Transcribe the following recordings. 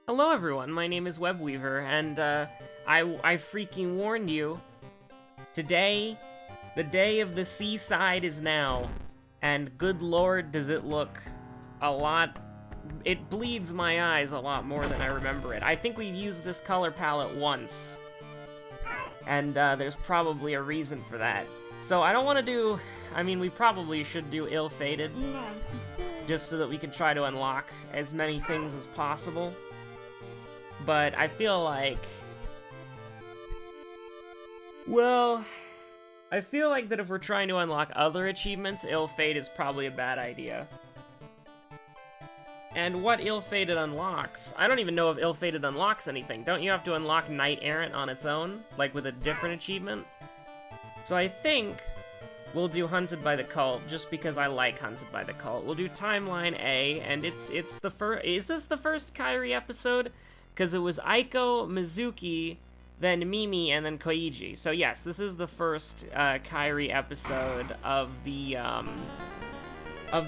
Hello everyone, my name is Webweaver, and I freaking warned you. Today, the day of the seaside is now, and good lord does it look a lot... It bleeds my eyes a lot more than I remember it. I think we've used this color palette once, and there's probably a reason for that. So I don't want to do... I mean, we probably should do ill-fated, just so that we can try to unlock as many things as possible. But I feel like... Well, I feel like that if we're trying to unlock other achievements, ill-fate is probably a bad idea. And what ill-fated unlocks? I don't even know if ill-fated unlocks anything. Don't you have to unlock Knight Errant on its own? Like with a different achievement? So I think we'll do Hunted by the Cult, just because I like Hunted by the Cult. We'll do Timeline A, and it's the first... Is this the first Kairi episode? Because it was Aiko, Mizuki, then Mimi, and then Koigi. So yes, this is the first Kairi episode of the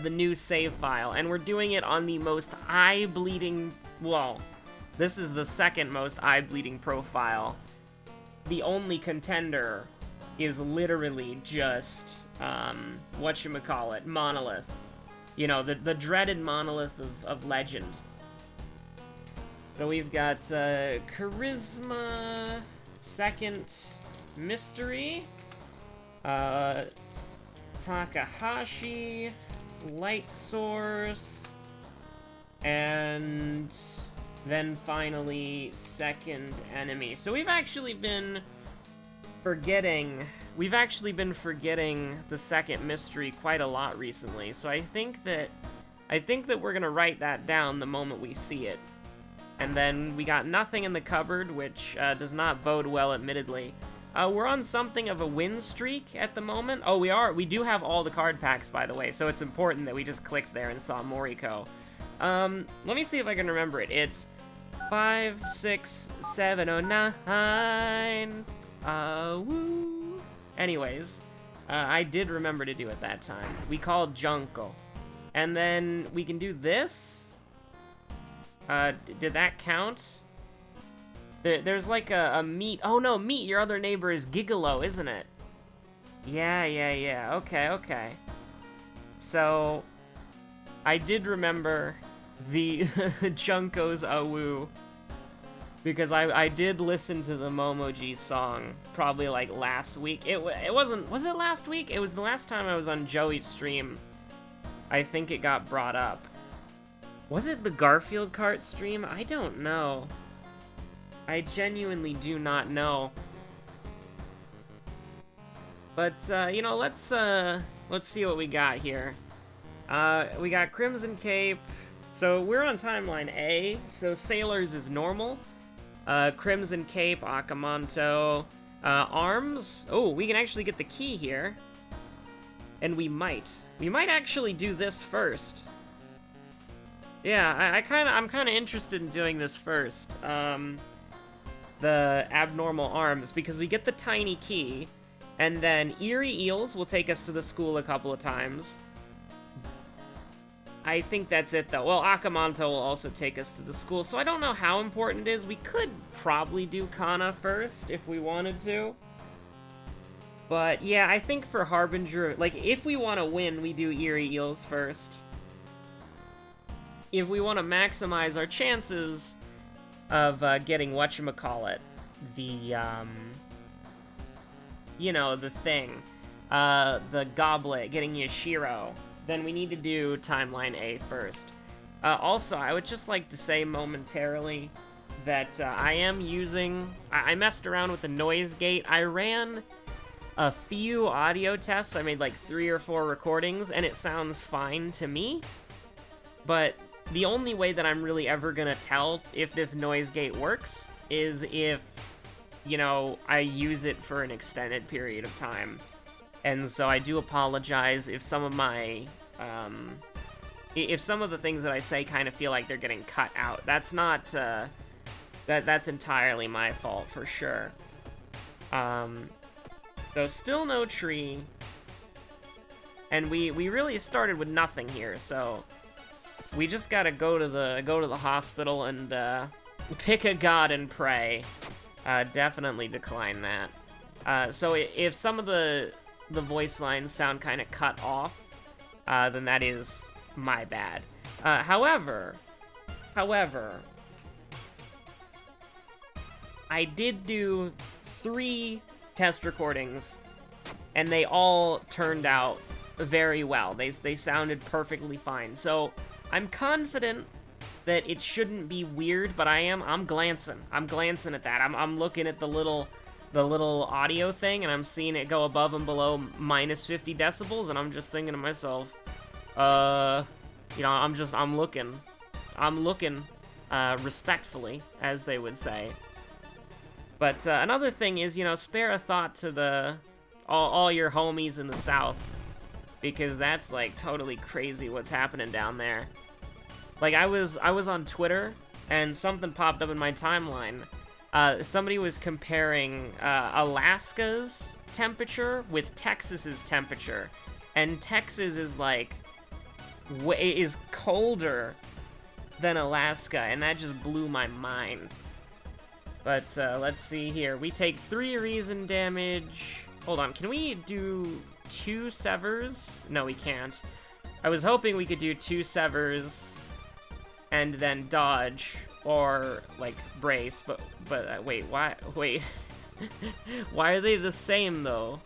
new save file, and we're doing it on the most eye-bleeding... Well, this is the second most eye-bleeding profile. The only contender is literally just, whatchamacallit, Monolith. You know, the dreaded Monolith of Legend. So we've got Charisma, Second Mystery, Takahashi, Light Source, and then finally Second Enemy. So we've actually been forgetting the Second Mystery quite a lot recently. So I think that we're gonna write that down the moment we see it. And then we got nothing in the cupboard, which does not bode well, admittedly. We're on something of a win streak at the moment. Oh, we do have all the card packs, by the way, so it's important that we just clicked there and saw Moriko. Let me see if I can remember it. It's 56709. Woo. Anyways, I did remember to do it that time. We called Junko. And then we can do this. Did that count? There's like a meet. Oh no, meet your other neighbor is Gigolo, isn't it? Yeah. Okay. So, I did remember the Junko's Awoo. Because I did listen to the Momoji song probably like last week. It wasn't, was it last week? It was the last time I was on Joey's stream. I think it got brought up. Was it the Garfield Kart stream? I don't know. I genuinely do not know. But, you know, let's see what we got here. We got Crimson Cape. So, we're on Timeline A, so Sailors is normal. Crimson Cape, Akamanto, Arms. Oh, we can actually get the key here. And we might. We might actually do this first. Yeah, I'm kind of interested in doing this first. The abnormal arms, because we get the tiny key, and then Eerie Eels will take us to the school a couple of times. I think that's it, though. Well, Akamanto will also take us to the school, so I don't know how important it is. We could probably do Kana first, if we wanted to. But, yeah, I think for Harbinger, like, if we want to win, we do Eerie Eels first. If we want to maximize our chances of getting whatchamacallit, the, you know, the thing, the goblet, getting Yashiro, then we need to do Timeline A first. Also, I would just like to say momentarily that I messed around with the noise gate. I ran a few audio tests. I made like 3 or 4 recordings, and it sounds fine to me. But the only way that I'm really ever gonna tell if this noise gate works is if, you know, I use it for an extended period of time. And so I do apologize if some of my, if some of the things that I say kind of feel like they're getting cut out. That's not, that's entirely my fault, for sure. So still no tree. And we really started with nothing here, so we just gotta go to the hospital and Pick a god and pray. Definitely decline that. So if some of the voice lines sound kind of cut off, then that is my bad. However, I did do 3 test recordings, and they all turned out very well. They sounded perfectly fine. So I'm confident that it shouldn't be weird, but I'm glancing. I'm glancing at that. I'm looking at the little audio thing, and I'm seeing it go above and below minus 50 decibels, and I'm just thinking to myself, you know, I'm looking, respectfully, as they would say. But another thing is, you know, spare a thought to all your homies in the South, because that's like totally crazy what's happening down there. Like I was on Twitter and something popped up in my timeline. Somebody was comparing Alaska's temperature with Texas's temperature, and Texas is like is colder than Alaska, and that just blew my mind. But let's see here. We take 3 reason damage. Hold on, can we do 2 severs? No, we can't. I was hoping we could do 2 severs and then dodge or like brace, but wait, why? Wait, why are they the same though?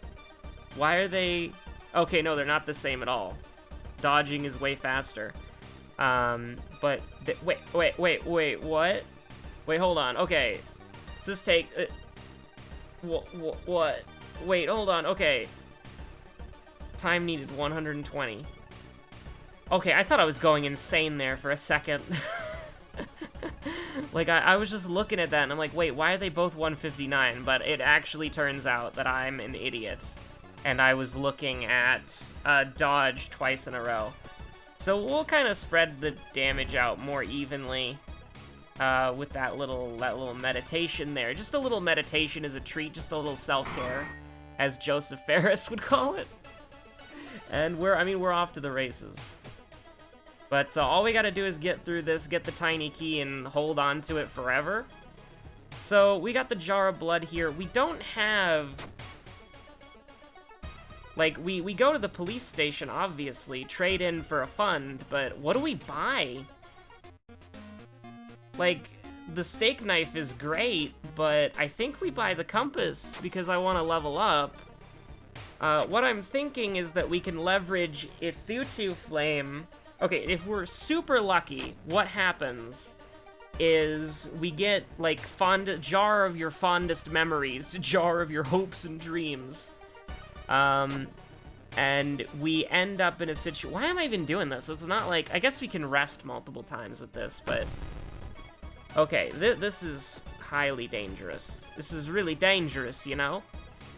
Why are they? Okay, no, they're not the same at all. Dodging is way faster. But wait, what? Wait, hold on. Okay, so just take. What? Wait, hold on. Okay. Time needed 120. Okay, I thought I was going insane there for a second. Like, I was just looking at that, and I'm like, wait, why are they both 159? But it actually turns out that I'm an idiot. And I was looking at dodge twice in a row. So we'll kind of spread the damage out more evenly with that little meditation there. Just a little meditation as a treat, just a little self-care, as Joseph Ferris would call it. And we're off to the races. But all we gotta do is get through this, get the tiny key, and hold on to it forever. So we got the jar of blood here. We don't have... Like, we go to the police station, obviously, trade in for a fund, but what do we buy? Like, the steak knife is great, but I think we buy the compass because I want to level up. What I'm thinking is that we can leverage Ithutu Flame. Okay, if we're super lucky, what happens is we get, like, jar of your fondest memories, jar of your hopes and dreams. And we end up in a situation... Why am I even doing this? It's not like... I guess we can rest multiple times with this, but... Okay, this is highly dangerous. This is really dangerous, you know?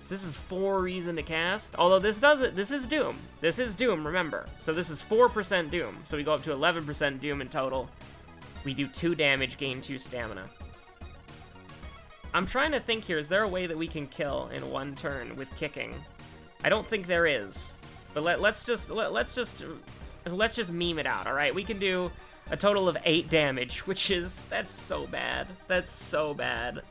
So this is 4 reason to cast. Although this is Doom. This is Doom, remember. So this is 4% Doom. So we go up to 11% Doom in total. We do 2 damage, gain 2 stamina. I'm trying to think here, is there a way that we can kill in 1 turn with kicking? I don't think there is. But let's just meme it out, alright? We can do a total of 8 damage, that's so bad. That's so bad.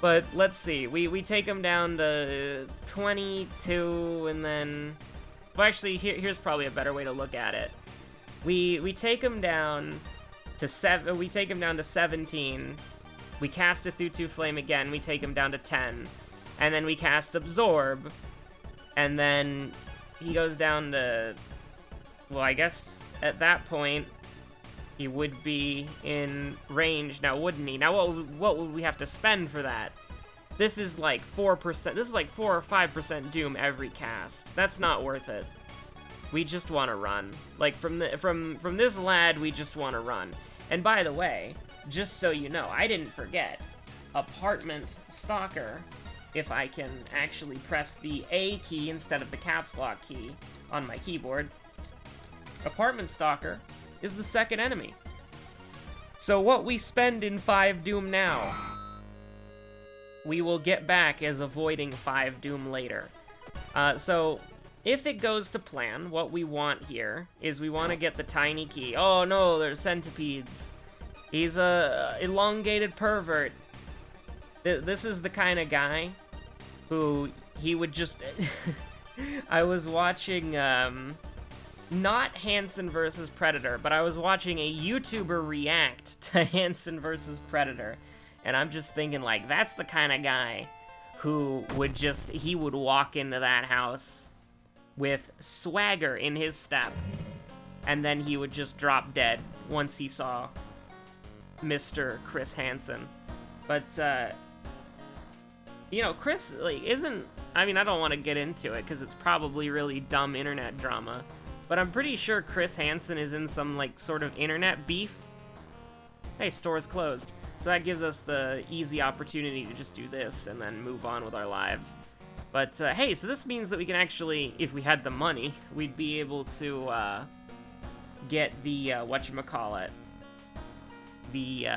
But let's see, we take him down to 22, and then... Well, actually, here's probably a better way to look at it. We take him down to 17. We cast a Ithutu Flame again, we take him down to 10. And then we cast Absorb, and then he goes down to... Well, I guess at that point, he would be in range now, wouldn't he? Now, what would we have to spend for that? This is like 4%. This is like 4 or 5% Doom every cast. That's not worth it. We just want to run. Like from this lad, we just want to run. And by the way, just so you know, I didn't forget. Apartment Stalker. If I can actually press the A key instead of the caps lock key on my keyboard. Apartment Stalker is the second enemy. So what we spend in 5 Doom now, we will get back as avoiding 5 Doom later. So if it goes to plan, what we want here is we want to get the tiny key. Oh no, there's centipedes. He's a elongated pervert. This is the kind of guy who he would just... I was watching, not Hansen versus Predator, but I was watching a YouTuber react to Hansen versus Predator, and I'm just thinking, like, that's the kind of guy who would just, he would walk into that house with swagger in his step, and then he would just drop dead once he saw Mr. Chris Hansen. But, you know, Chris, like, isn't, I mean, I don't want to get into it, because it's probably really dumb internet drama, but I'm pretty sure Chris Hansen is in some, like, sort of internet beef. Hey, store's closed. So that gives us the easy opportunity to just do this and then move on with our lives. But, hey, so this means that we can actually, if we had the money, we'd be able to, get the, whatchamacallit, the,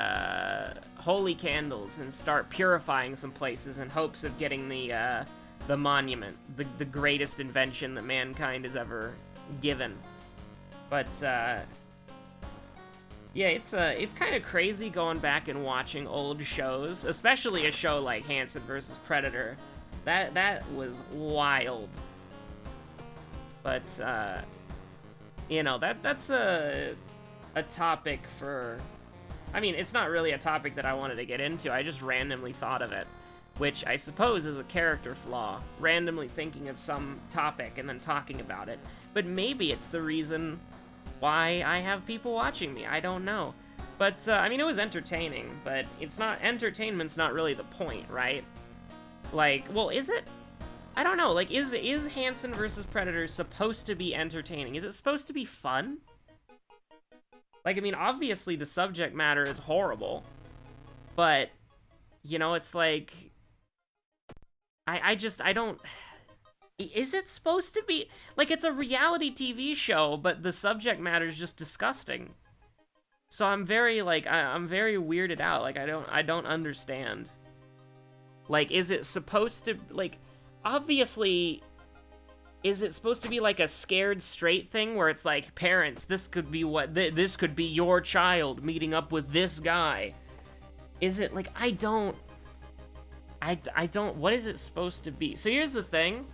holy candles and start purifying some places in hopes of getting the monument, the greatest invention that mankind has ever given. But, yeah, it's kind of crazy going back and watching old shows, especially a show like Hansen vs. Predator. That was wild. But, you know, that's a topic for... I mean, it's not really a topic that I wanted to get into, I just randomly thought of it, which I suppose is a character flaw, randomly thinking of some topic and then talking about it. But maybe it's the reason why I have people watching me, I don't know. But, I mean, it was entertaining, but it's not, entertainment's not really the point, right? Like, well, is it? I don't know, like, is Hansen vs. Predator supposed to be entertaining? Is it supposed to be fun? Like, I mean, obviously the subject matter is horrible, but, you know, it's like, I don't, is it supposed to be, like, it's a reality TV show, but the subject matter is just disgusting. So I'm very, like, I'm very weirded out, like, I don't understand. Like, is it supposed to, like, obviously, is it supposed to be like a scared straight thing where it's like, parents, this could be what, this could be your child meeting up with this guy? Is it, like, I don't, what is it supposed to be? So here's the thing,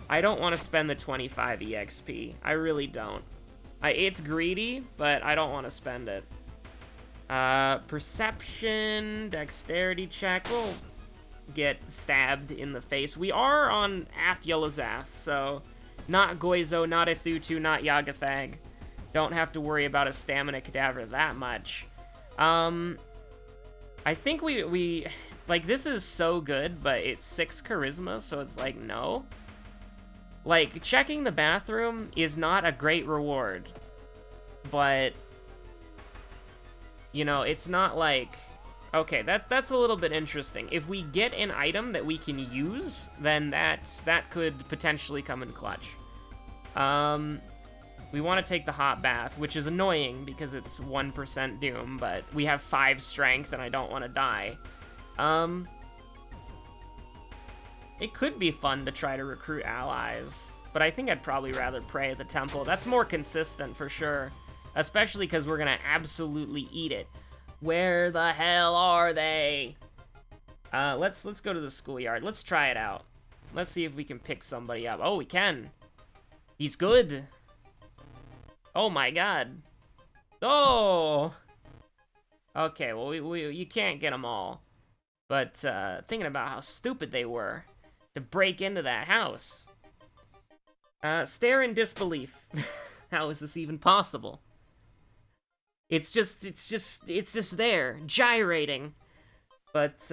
I don't want to spend the 25 EXP, I really don't. It's greedy, but I don't want to spend it. Perception, dexterity check, we'll get stabbed in the face. We are on Ath-Yelazath, so not Goizo, not Ethutu, not Yagathag. Don't have to worry about a stamina cadaver that much. I think we like, this is so good, but it's 6 charisma, so it's like, no. Like, checking the bathroom is not a great reward, but, you know, it's not like, okay, that's a little bit interesting. If we get an item that we can use, then that could potentially come in clutch. We want to take the hot bath, which is annoying because it's 1% doom, but we have 5 strength and I don't want to die. It could be fun to try to recruit allies, but I think I'd probably rather pray at the temple. That's more consistent for sure, especially because we're gonna absolutely eat it. Where the hell are they? Let's go to the schoolyard. Let's try it out. Let's see if we can pick somebody up. Oh, we can. He's good. Oh my god. Oh! Okay, well, you can't get them all. But, thinking about how stupid they were to break into that house. Stare in disbelief. How is this even possible? It's just there, gyrating. But,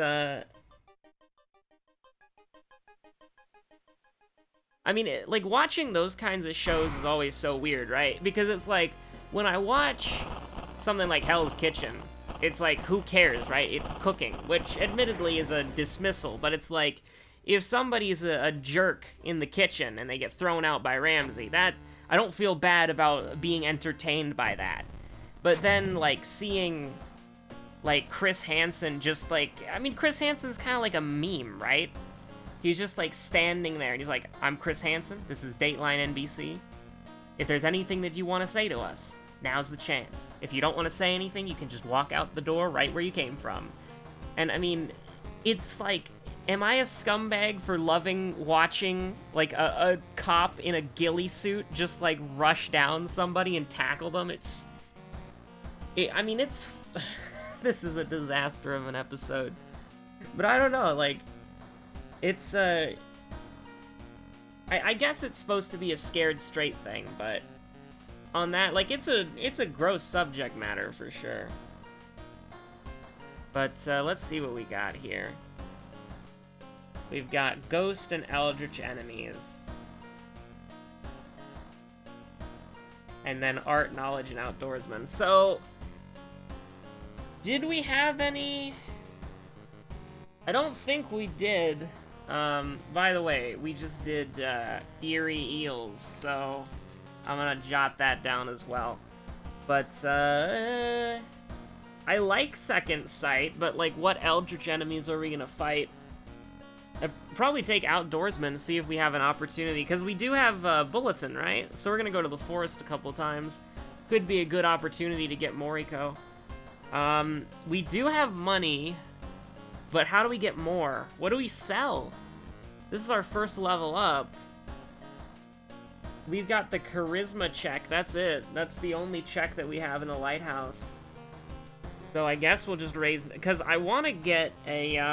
I mean, like, watching those kinds of shows is always so weird, right? Because it's like, when I watch something like Hell's Kitchen, it's like, who cares, right? It's cooking, which admittedly is a dismissal, but it's like, if somebody's a jerk in the kitchen and they get thrown out by Ramsay, that, I don't feel bad about being entertained by that. But then, like, seeing, like, Chris Hansen just, like, I mean, Chris Hansen's kind of like a meme, right? He's just, like, standing there, and he's like, I'm Chris Hansen, this is Dateline NBC. If there's anything that you want to say to us, now's the chance. If you don't want to say anything, you can just walk out the door right where you came from. And I mean, it's like, am I a scumbag for watching, like, a cop in a ghillie suit just, like, rush down somebody and tackle them? I mean, it's... This is a disaster of an episode. But I don't know, like, it's, I guess it's supposed to be a scared straight thing, but on that, like, it's a gross subject matter for sure. But, let's see what we got here. We've got Ghost and Eldritch Enemies. And then Art, Knowledge, and Outdoorsman. So, did we have any? I don't think we did. By the way, we just did, Eerie Eels, so I'm gonna jot that down as well. But, I like Second Sight, but, like, what Eldritch Enemies are we gonna fight? I'd probably take Outdoorsman, see if we have an opportunity, because we do have, Bulletin, right? So we're gonna go to the forest a couple times. Could be a good opportunity to get Moriko. We do have money, but how do we get more? What do we sell? This is our first level up. We've got the Charisma check, that's it. That's the only check that we have in the lighthouse. So I guess we'll just raise, because I want to get a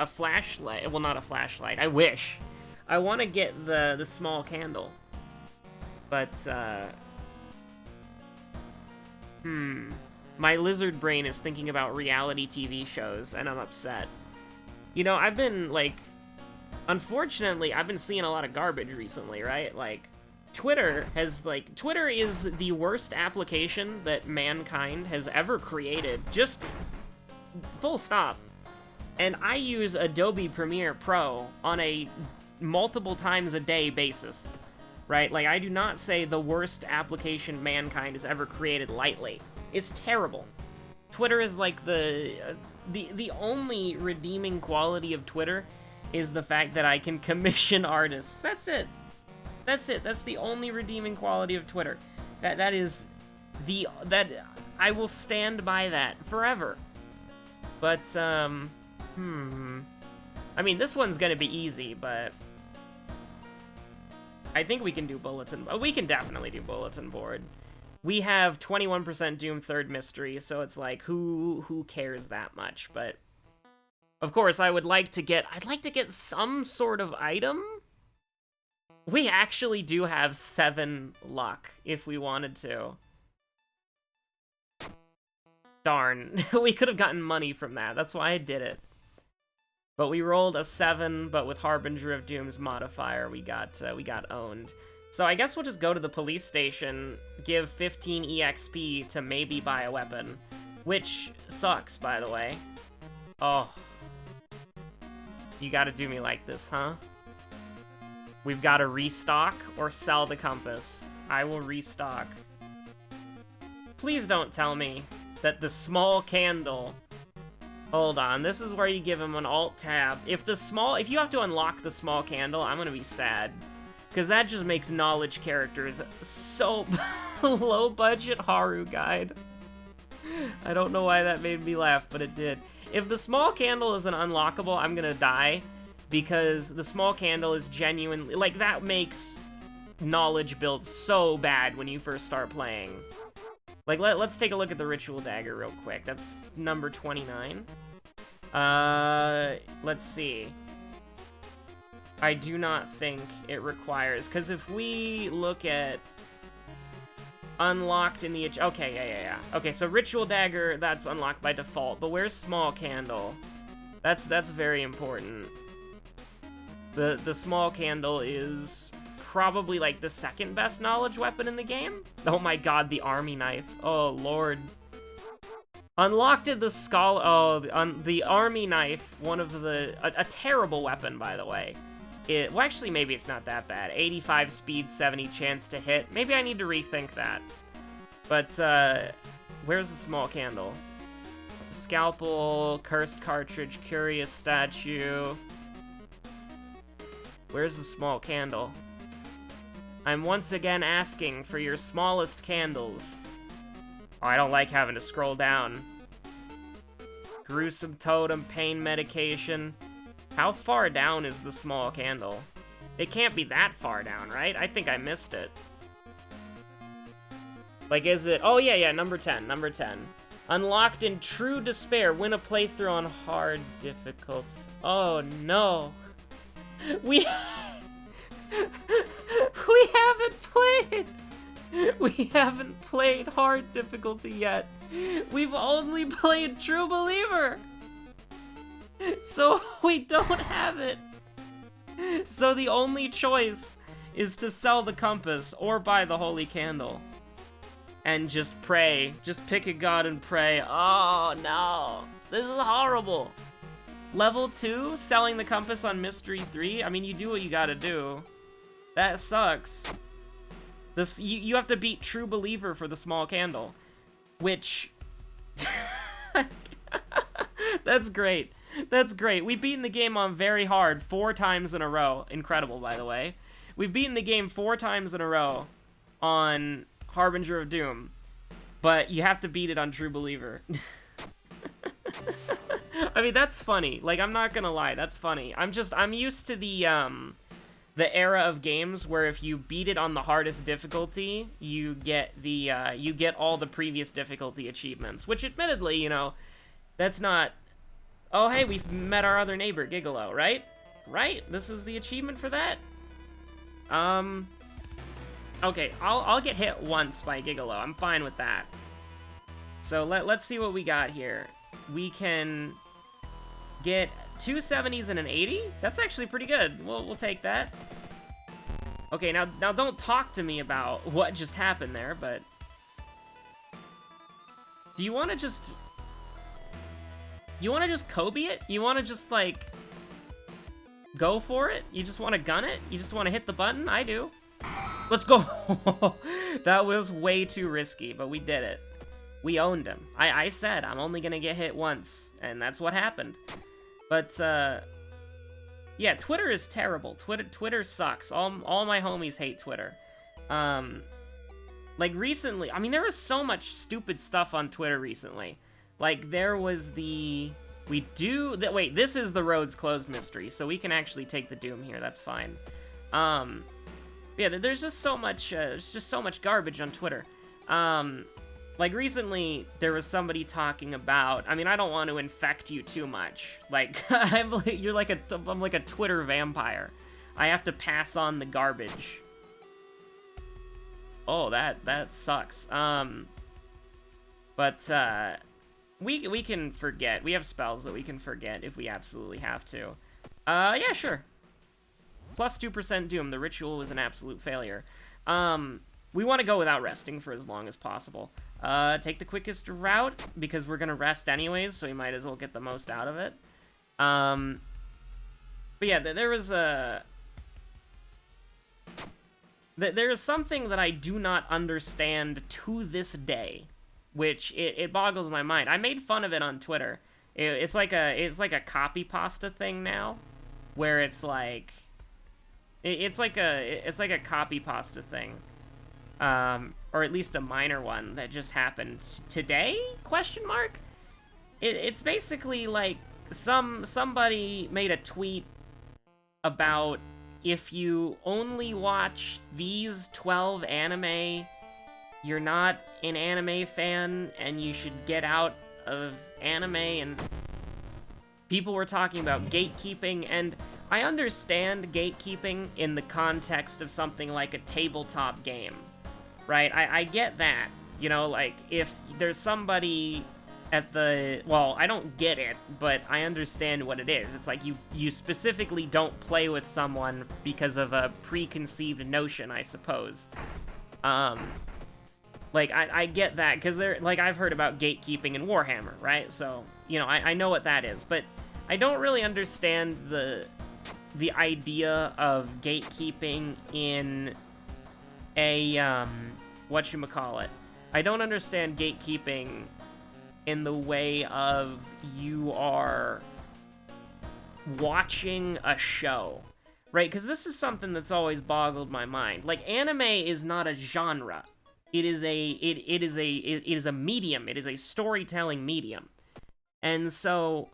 flashlight. Well, not a flashlight. I wish. I want to get the small candle. But, my lizard brain is thinking about reality TV shows, and I'm upset. You know, I've been, like, unfortunately, I've been seeing a lot of garbage recently, right? Like, Twitter is the worst application that mankind has ever created. Just full stop. And I use Adobe Premiere Pro on a multiple times a day basis, right? Like, I do not say the worst application mankind has ever created lightly. It's terrible. Twitter is like the only redeeming quality of Twitter is the fact that I can commission artists. That's it. That's it. That's the only redeeming quality of Twitter. That I will stand by that forever. But I mean, this one's gonna be easy, but I think we can do bulletin. We can definitely do bulletin board. We have 21% Doom Third Mystery, so it's like who cares that much? But of course, I'd like to get some sort of item. We actually do have 7 luck, if we wanted to. Darn, we could have gotten money from that, that's why I did it. But we rolled a 7, but with Harbinger of Doom's modifier, we got owned. So I guess we'll just go to the police station, give 15 EXP to maybe buy a weapon. Which sucks, by the way. Oh. You gotta do me like this, huh? We've got to restock or sell the compass. I will restock. Please don't tell me that the small candle... Hold on, this is where you give him an alt-tab. If you have to unlock the small candle, I'm gonna be sad. Because that just makes knowledge characters so... low-budget Haru guide. I don't know why that made me laugh, but it did. If the small candle isn't unlockable, I'm gonna die. Because the small candle is genuinely... Like, that makes knowledge builds so bad when you first start playing. Like, let's take a look at the Ritual Dagger real quick. That's number 29. Let's see. I do not think it requires... Because if we look at... Unlocked in the... Okay, yeah. Okay, so Ritual Dagger, that's unlocked by default. But where's Small Candle? That's very important. The small candle is probably, like, the second best knowledge weapon in the game. Oh my god, the army knife. Oh, lord. Unlocked the skull. Oh, the army knife, one of the... A terrible weapon, by the way. Well, actually, maybe it's not that bad. 85 speed, 70 chance to hit. Maybe I need to rethink that. But, where's the small candle? Scalpel, cursed cartridge, curious statue... Where's the small candle? I'm once again asking for your smallest candles. Oh, I don't like having to scroll down. Gruesome totem, pain medication. How far down is the small candle? It can't be that far down, right? I think I missed it. Like, is it... Oh, yeah, number 10, number 10. Unlocked in true despair. Win a playthrough on hard difficult. Oh, no. We haven't played. We haven't played hard difficulty yet. We've only played True Believer. So we don't have it. So the only choice is to sell the compass or buy the holy candle. And just pray. Just pick a god and pray. Oh, no. This is horrible. Level 2, selling the compass on Mystery 3. I mean, you do what you gotta do. That sucks. This you have to beat True Believer for the small candle. Which... That's great. That's great. We've beaten the game on very hard 4 times in a row. Incredible, by the way. We've beaten the game 4 times in a row on Harbinger of Doom. But you have to beat it on True Believer. I mean, that's funny. Like, I'm not gonna lie, that's funny. I'm used to the era of games where if you beat it on the hardest difficulty, you get all the previous difficulty achievements. Which, admittedly, you know, that's not... Oh, hey, we've met our other neighbor, Gigolo, right? Right? This is the achievement for that? Okay, I'll get hit once by Gigolo. I'm fine with that. So let's see what we got here. We can get 2 70s and an 80? That's actually pretty good. We'll take that. Okay, now don't talk to me about what just happened there, but... Do you want to just... You want to just Kobe it? You want to just, like... Go for it? You just want to gun it? You just want to hit the button? I do. Let's go! That was way too risky, but we did it. We owned him. I said, I'm only gonna get hit once, and that's what happened. But, yeah, Twitter is terrible. Twitter sucks. All my homies hate Twitter. Like, recently, I mean, there was so much stupid stuff on Twitter recently. Like, there was the... Wait, this is the roads closed mystery, so we can actually take the Doom here, that's fine. Yeah, there's just so much, garbage on Twitter. Like, recently, there was somebody talking about... I mean, I don't want to infect you too much. Like, I'm like a Twitter vampire. I have to pass on the garbage. Oh, that sucks. But, we can forget. We have spells that we can forget if we absolutely have to. Yeah, sure. Plus 2% Doom. The ritual was an absolute failure. We want to go without resting for as long as possible. Take the quickest route, because we're gonna rest anyways, so we might as well get the most out of it. But yeah, there is something that I do not understand to this day, which it boggles my mind. I made fun of it on Twitter. It's like a copy pasta thing now, where it's like a copy pasta thing, or at least a minor one that just happened today? Question mark. It's basically like somebody made a tweet about if you only watch these 12 anime, you're not an anime fan, and you should get out of anime, and people were talking about gatekeeping, and I understand gatekeeping in the context of something like a tabletop game, right? I get that, you know, like, if there's somebody at the... Well, I don't get it, but I understand what it is. It's like you specifically don't play with someone because of a preconceived notion, I suppose. Like, I get that, because like, I've heard about gatekeeping in Warhammer, right? So, you know, I know what that is, but I don't really understand the idea of gatekeeping in a, whatchamacallit. I don't understand gatekeeping in the way of you are watching a show, right? Because this is something that's always boggled my mind. Like, anime is not a genre. It is a medium. It is a storytelling medium. And so,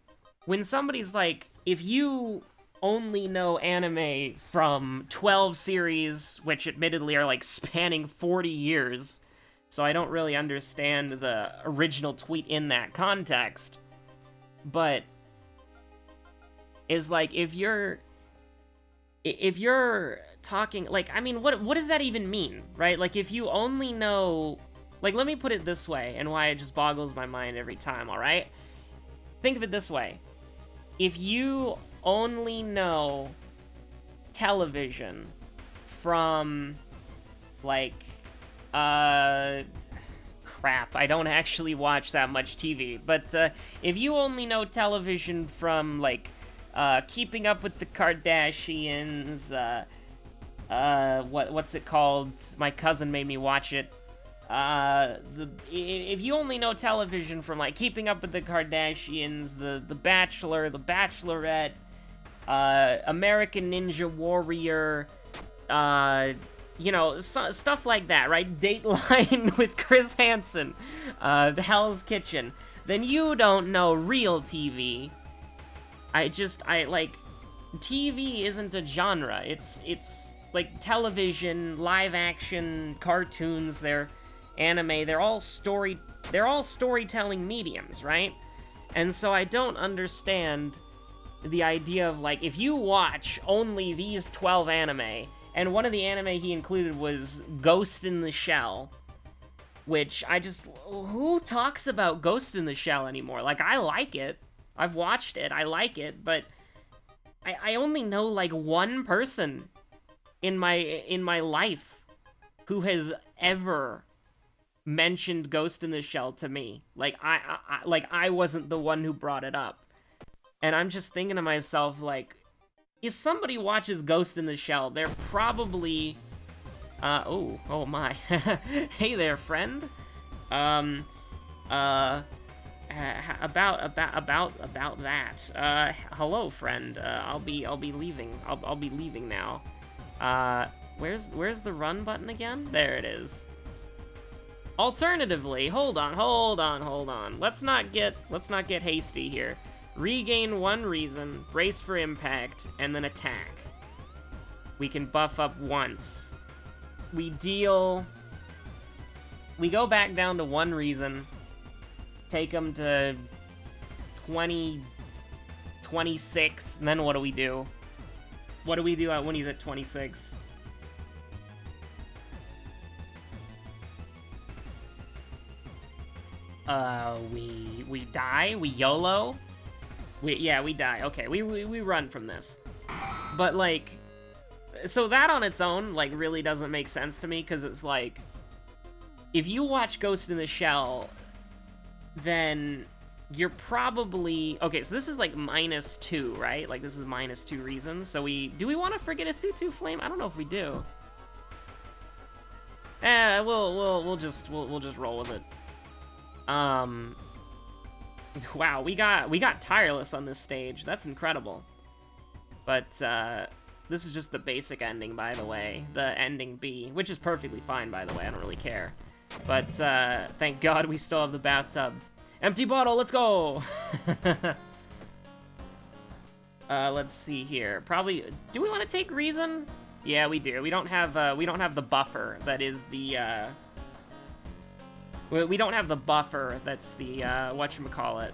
when somebody's like, if you only know anime from 12 series, which admittedly are, like, spanning 40 years, so I don't really understand the original tweet in that context, but is like, if you're talking, like, I mean, what does that even mean, right? Like, if you only know, like, let me put it this way, and why it just boggles my mind every time, alright? Think of it this way. If you only know television from, like, crap, I don't actually watch that much TV, but, if you only know television from, like, Keeping Up with the Kardashians, what's it called? My cousin made me watch it. If you only know television from, like, Keeping Up with the Kardashians, The Bachelor, The Bachelorette, American Ninja Warrior, you know, stuff like that, right? Dateline with Chris Hansen, Hell's Kitchen, then you don't know real TV. TV isn't a genre. It's like television, live action, cartoons, they're anime, they're all storytelling mediums, right? And so I don't understand the idea of, like, if you watch only these 12 anime, and one of the anime he included was Ghost in the Shell, which who talks about Ghost in the Shell anymore? Like, I like it. I've watched it, I like it, but I only know, like, one person in my life who has ever mentioned Ghost in the Shell to me. Like, I wasn't the one who brought it up. And I'm just thinking to myself, like, if somebody watches Ghost in the Shell, they're probably, oh my. Hey there, friend. About that. Hello, friend. I'll be leaving. I'll be leaving now. Where's the run button again? There it is. Alternatively, hold on. Let's not get hasty here. Regain 1 reason, brace for impact, and then attack. We can buff up once. We go back down to 1 reason. Take him to 20, 26, and then what do we do? What do we do when he's at 26? We die? We YOLO? We die. Okay, we run from this. But, like, so that on its own, like, really doesn't make sense to me, because it's like, if you watch Ghost in the Shell, then you're probably... Okay, so this is, like, -2, right? Like, this is -2 reasons. So do we want to forget a Thutu Flame? I don't know if we do. We'll just roll with it. Wow, we got Tireless on this stage. That's incredible. But, this is just the basic ending, by the way. The ending B, which is perfectly fine, by the way. I don't really care. But, thank God we still have the bathtub. Empty bottle, let's go! Let's see here. Probably, do we want to take Reason? Yeah, we do. We don't have the buffer that is the, we don't have the buffer that's the, whatchamacallit.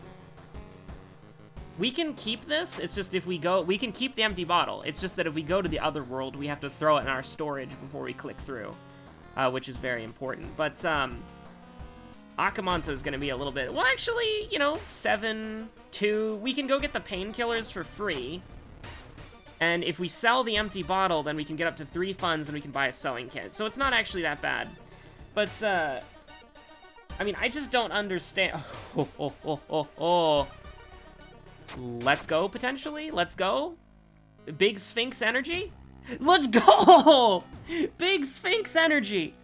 We can keep this, it's just if we can keep the empty bottle. It's just that if we go to the other world, we have to throw it in our storage before we click through, which is very important. But, Akamansa is going to be a little bit... Well, actually, you know, 7, 2... We can go get the painkillers for free. And if we sell the empty bottle, then we can get up to 3 funds and we can buy a sewing kit. So it's not actually that bad. But, I mean, I just don't understand... Let's go, potentially? Let's go? Big Sphinx energy? Let's go! Big Sphinx energy!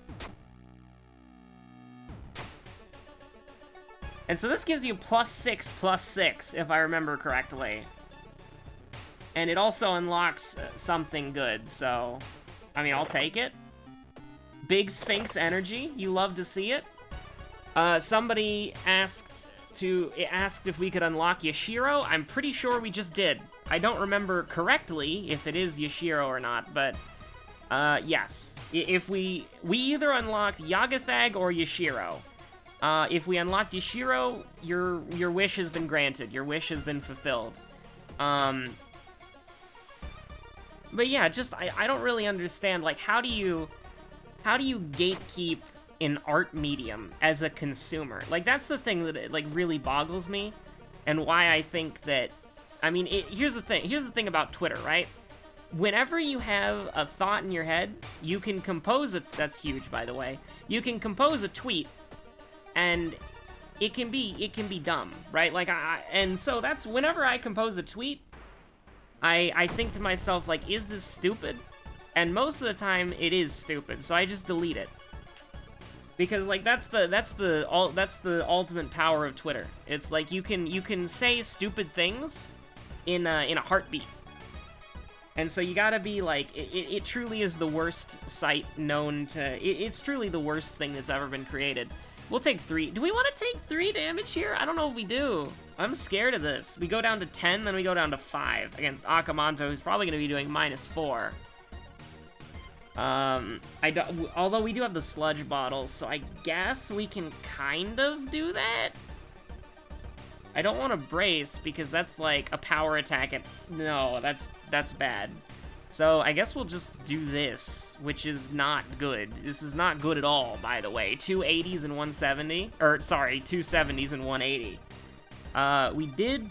And so this gives you +6/+6, if I remember correctly. And it also unlocks something good, so... I mean, I'll take it. Big Sphinx energy, you love to see it. Somebody asked if we could unlock Yashiro. I'm pretty sure we just did. I don't remember correctly if it is Yashiro or not, but yes. If we either unlocked Yagathag or Yashiro. If we unlocked Yashiro, your wish has been granted. Your wish has been fulfilled. But yeah, just I don't really understand, like, how do you gatekeep an art medium as a consumer? Like, that's the thing that like really boggles me, and why I think that, I mean, here's the thing about Twitter, right? Whenever you have a thought in your head, you can compose that's huge, by the way. You can compose a tweet, and it can be dumb, right? Like, and so that's, whenever I compose a tweet, I think to myself, like, is this stupid? And most of the time, it is stupid, so I just delete it. Because, like, that's the ultimate power of Twitter. It's like, you can say stupid things in a heartbeat. And so you gotta be, like, it truly is the worst site known to... It's truly the worst thing that's ever been created. We'll take 3. Do we want to take 3 damage here? I don't know if we do. I'm scared of this. We go down to 10, then we go down to 5 against Akamanto, who's probably going to be doing -4. Although we do have the sludge bottles, so I guess we can kind of do that. I don't want to brace, because that's like a power attack at... No, that's bad. So I guess we'll just do this, which is not good. This is not good at all, by the way. 2 80s and 170. Or, sorry, 2 70s and 180. We did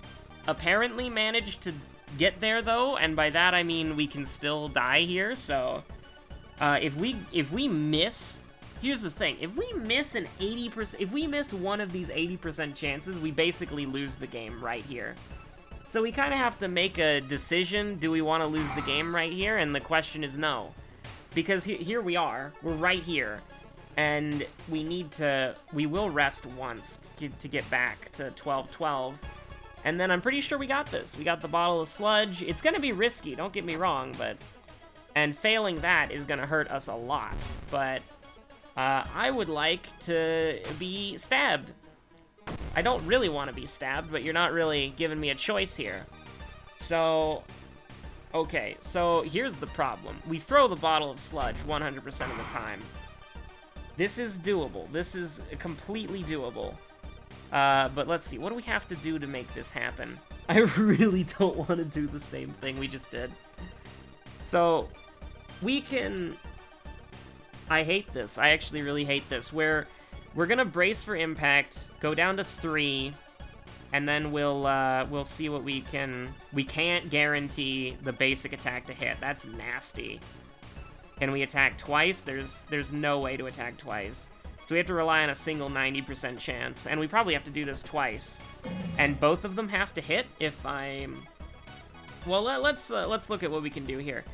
apparently manage to get there, though, and by that I mean we can still die here, so... if we miss... Here's the thing. If we miss an 80%... If we miss one of these 80% chances, we basically lose the game right here. So we kind of have to make a decision. Do we want to lose the game right here? And the question is no. Because here we are. We're right here. And we need to... We will rest once to get back to 12-12. And then I'm pretty sure we got this. We got the bottle of sludge. It's going to be risky, don't get me wrong, but... And failing that is going to hurt us a lot. But I would like to be stabbed. I don't really want to be stabbed, but you're not really giving me a choice here. So, okay, so here's the problem. We throw the bottle of sludge 100% of the time. This is doable. This is completely doable. But let's see, what do we have to do to make this happen? I really don't want to do the same thing we just did. So, we can... I hate this. I actually really hate this. We're gonna brace for impact, go down to 3, and then we'll see what we can... We can't guarantee the basic attack to hit. That's nasty. Can we attack twice? There's no way to attack twice. So we have to rely on a single 90% chance, and we probably have to do this twice. And both of them have to hit if I'm... Well, let's look at what we can do here.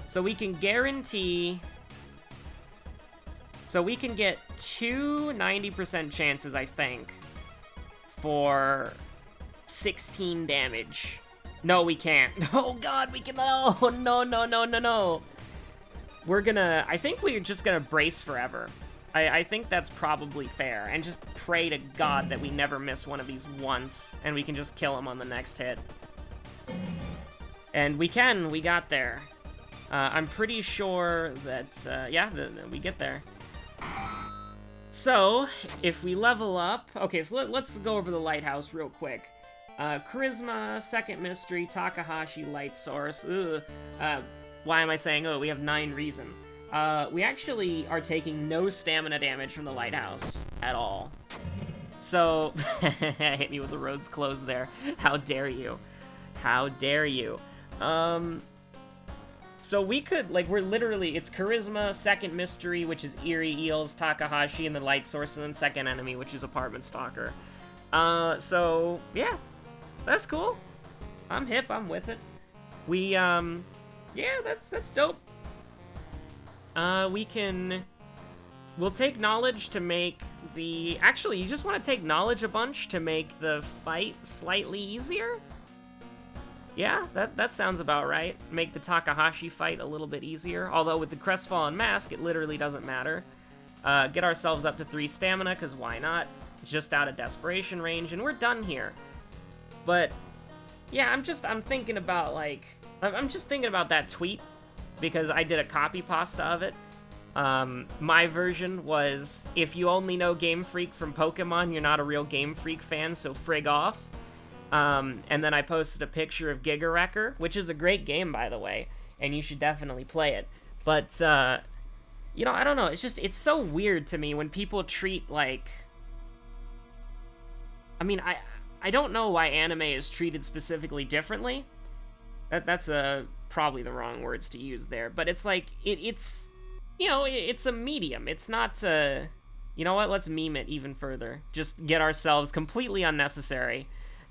So we can guarantee... So we can get 2 90% chances, I think, for 16 damage. No, we can't. Oh god, we can... Oh, no. We're gonna... I think we're just gonna brace forever. I think that's probably fair. And just pray to God that we never miss one of these once, and we can just kill him on the next hit. And we can. We got there. I'm pretty sure that, yeah, we get there. So, if we level up... Okay, so let's go over the lighthouse real quick. Charisma, Second Mystery, Takahashi, Light Source. Why am I saying, oh, we have 9 reason? We actually are taking no stamina damage from the lighthouse at all. So, hit me with the roads closed there. How dare you? How dare you? So we could, like, we're literally, it's Charisma, Second Mystery, which is Eerie Eels, Takahashi, and the Light Source, and then Second Enemy, which is Apartment Stalker. So, yeah, that's cool. I'm hip, I'm with it. We, yeah, that's dope. We'll take Knowledge to make the, actually, you just want to take Knowledge a bunch to make the fight slightly easier? Yeah, that sounds about right. Make the Takahashi fight a little bit easier. Although with the Crestfallen Mask, it literally doesn't matter. Get ourselves up to 3 stamina, because why not? It's just out of desperation range, and we're done here. But, yeah, I'm thinking about, like... I'm just thinking about that tweet, because I did a copy pasta of it. My version was, if you only know Game Freak from Pokemon, you're not a real Game Freak fan, so frig off. And then I posted a picture of Giga Wrecker, which is a great game, by the way, and you should definitely play it. But, you know, I don't know, it's so weird to me when people treat, like... I mean, I don't know why anime is treated specifically differently. That's probably the wrong words to use there, but it's like, it's, you know, it's a medium. It's not, you know what, let's meme it even further. Just get ourselves completely unnecessary.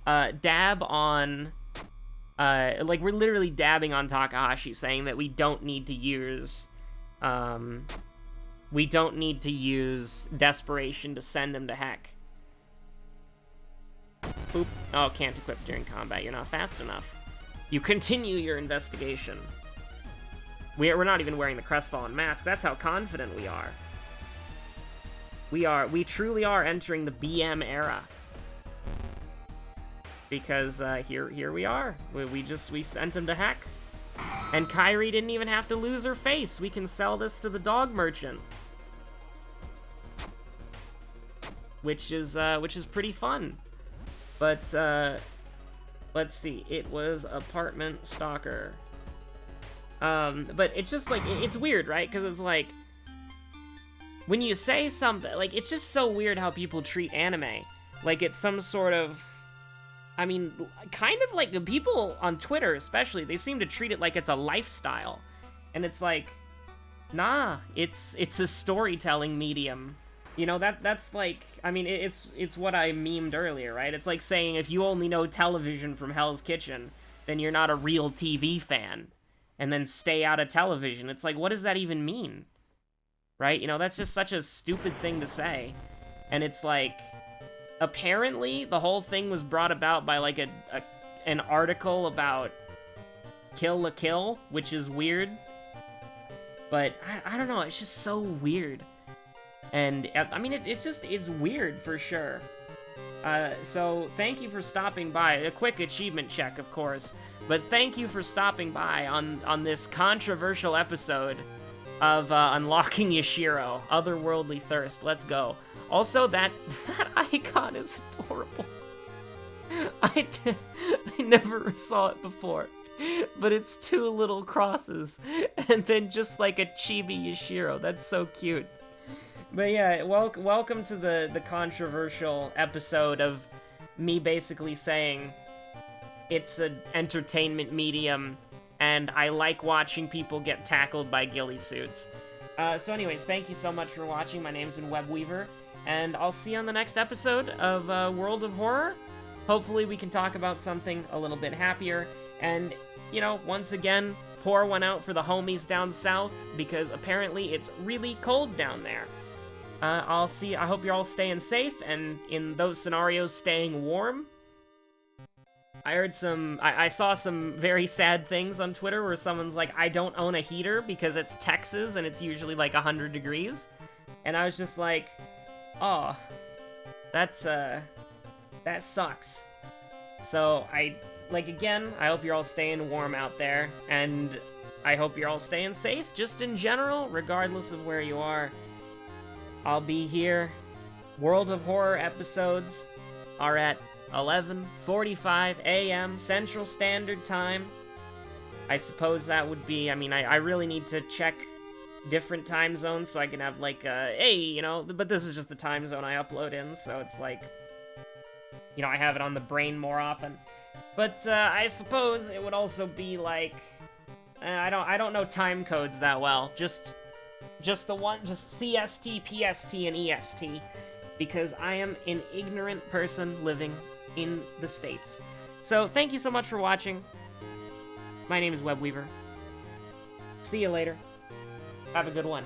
Dab on, like, we're literally dabbing on Takahashi, saying that we don't need to use desperation to send him to heck. Boop. Oh, can't equip during combat. You're not fast enough. You continue your investigation. We're not even wearing the Crestfallen Mask. That's how confident we are. We truly are entering the BM era. Because here we are. We sent him to heck. And Kairi didn't even have to lose her face. We can sell this to the dog merchant. Which is pretty fun. But let's see. It was Apartment Stalker. But it's just like, it's weird, right? Because it's like, when you say something, like, it's just so weird how people treat anime. Like, it's some sort of, I mean, kind of like the people on Twitter, especially, they seem to treat it like it's a lifestyle. And it's like, nah, it's a storytelling medium. You know, that's like, I mean, it's what I memed earlier, right? It's like saying if you only know television from Hell's Kitchen, then you're not a real TV fan. And then stay out of television. It's like, what does that even mean? Right? You know, that's just such a stupid thing to say. And it's like, apparently, the whole thing was brought about by, like, an article about Kill la Kill, which is weird. But, I don't know, it's just so weird. And, I mean, it's weird, for sure. So, thank you for stopping by. A quick achievement check, of course. But thank you for stopping by on this controversial episode of Unlocking Yashiro, Otherworldly Thirst. Let's go. Also, that icon is adorable. I never saw it before. But it's 2 little crosses, and then just like a chibi Yashiro. That's so cute. But yeah, welcome to the controversial episode of me basically saying it's an entertainment medium, and I like watching people get tackled by ghillie suits. So anyways, thank you so much for watching. My name's been Webweaver, and I'll see you on the next episode of World of Horror. Hopefully we can talk about something a little bit happier, and, you know, once again, pour one out for the homies down south, because apparently it's really cold down there. I hope you're all staying safe, and in those scenarios, staying warm. I saw some very sad things on Twitter where someone's like, I don't own a heater because it's Texas and it's usually like 100 degrees. And I was just like, oh, that sucks. So again, I hope you're all staying warm out there, and I hope you're all staying safe, just in general, regardless of where you are. I'll be here. World of Horror episodes are at 11:45 a.m. Central Standard Time. I suppose that would be, I mean, I really need to check different time zones so I can have, like, hey, you know, but this is just the time zone I upload in, so it's like, you know, I have it on the brain more often. But, I suppose it would also be, like, I don't know time codes that well, just CST, PST, and EST, because I am an ignorant person living in the States. So, thank you so much for watching. My name is Webweaver. See you later. Have a good one.